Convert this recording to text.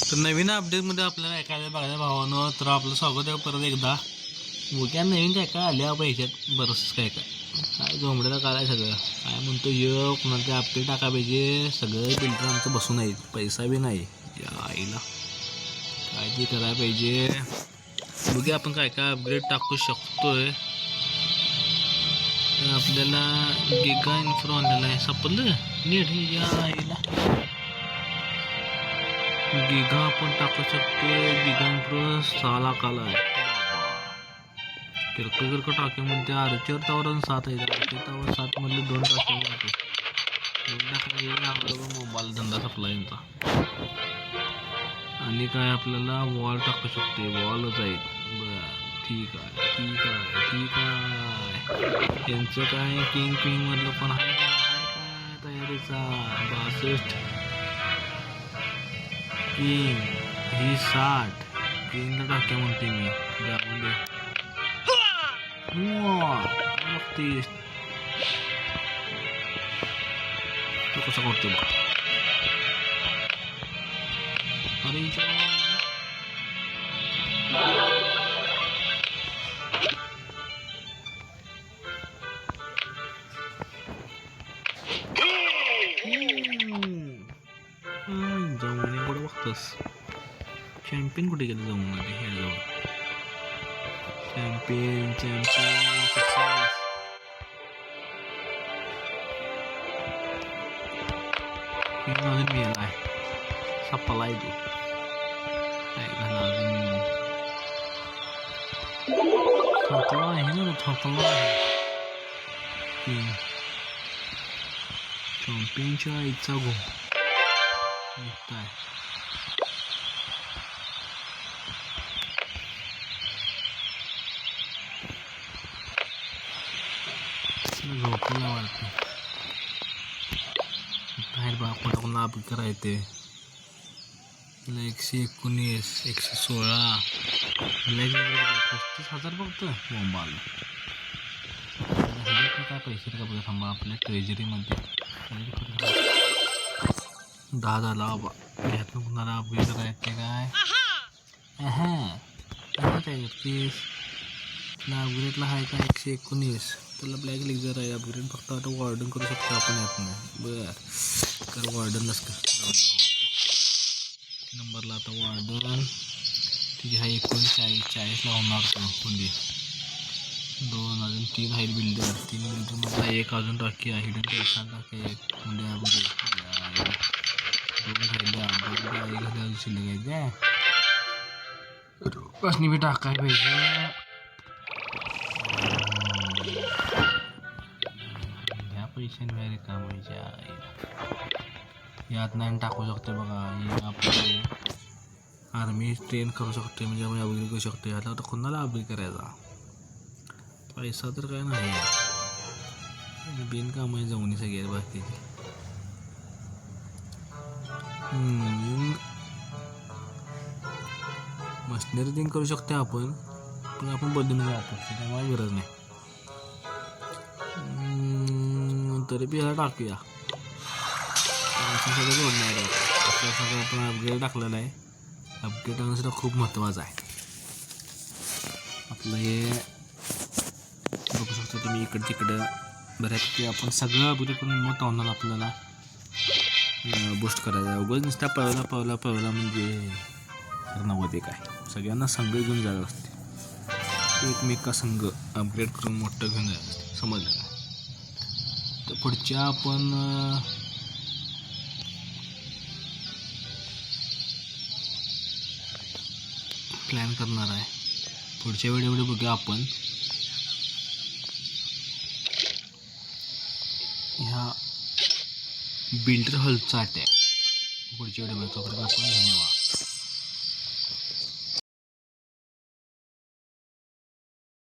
तर नवीन अपडेटमध्ये आपल्याला एखाद्या बघायला भावानं तर आपलं स्वागत आहे परत एकदा. बघ्या नवीन काय काय आल्या पाहिजेत बरंच काय काय झोंबड्याला काढाय सगळं काय म्हणतो कोणाला ते अपडेट टाका पाहिजे. सगळं बिल्डर आमचं बसून आहेत, पैसा बी नाही या आईला काय ते करायला पाहिजे. बघूया आपण काय काय अपग्रेड टाकू शकतोय. तर आपल्याला गिगा इन्फ्रो आणलेला आहे, सापडलं नीट या आईला. गिगा आपण टाकू शकतो. गिगा इन्फ्रो 6 लाखाला आहे. किरकोळ टाके म्हणते आर्चर टावर 7 आहे. आर्चर टावर 7 मधले 2 टाके म्हणते 2 टाके मोबाईल धंदा सप्लाय यांचा. आणि काय आपल्याला वॉल टाकू शकते, वॉलच आहेत. बरं ठीक आहे ठीक आहे ठीक आहे. यांचं काय किंग मधलं पण आहे काय तयारीचा 62 किंग ही 60 किंग टाक्या म्हणते मी त्यामध्ये. बघतेस तो कसा करतो बघ. अरे जाऊन कुठं बघतोस. चॅम्पियन कुठे गेलं जाऊन मध्ये हे जाऊन चॅम्पियन सक्सेस. अजून गेला आहे सप्पला आहे तो काय घाला अजून थकला आहे ना थकला आहे. चॅम्पियनच्या आईचा गो काय झोपला वाटतं बाहेर बा कोणा लाभ करायचे. 119 116 35,000 फक्त मोबाईल. काय पैसे का बघा थांबा आपल्या ट्रेजरीमध्ये 10 झाला बाबा. ह्यातून कुणाला अपग्रेड करायचे काय अपग्रेडला आहे का 119. त्याला ब्लॅक लेक्झर आहे अपग्रेड. फक्त आता वॉर्डन करू शकतो आपण यातनं. बरं तर वॉर्डनच का नंबरला आता वॉर्डन तिची हा 39 लावणार कोणती 2 अजून 3 आहेत बिल्डर. 3 बिल्डरमधला एक अजून टाकी आहे हिडन पैसा टाकी एक म्हणजे अपग्रेड 2 राहिल्या 2 आई घाली अजून शिल्लक आहे कसनी बी टाकाय पाहिजे. पैशाने वगैरे कामायच्या यात नाही टाकू शकते बघा. हे आपले आर्मी ट्रेन करू शकते म्हणजे आपण अपग्रेड करू शकतो. यातला तर कोणाला अपग्रेड करायचा पैसा तर काय नाही बिन कामाई जाऊन सगळ्या बाकीचे. मशनरी थिंग करू शकते आपण पण आपण बदलून जातो त्यामुळे गरज नाही. तरी बी ह्याला टाकूया सगळं जोडणार आहे. सगळं आपण अपग्रेड टाकलेलं आहे. अपग्रेड सुद्धा खूप महत्त्वाचं आहे आपलं. हे बघू शकतो तुम्ही इकडं तिकडं बऱ्यापैकी आपण सगळं अपग्रेड करून मग टावनाला आपल्याला बूस्ट करायचं आहे. उगाच नुसता पळवला म्हणजे नव्हते काय सगळ्यांना संघ घेऊन जायला असते. एकमेका संघ अपग्रेड करून मोठं घेऊन जायला असते समजलं का. तर पुढच्या आपण प्लॅन करणार आहे. पुढच्या व्हिडिओमध्ये बघूया आपण ह्या बिल्डर हॉलचा अटॅक पुढच्या व्हिडिओमध्ये. तोपर्यंत आपण धन्यवाद.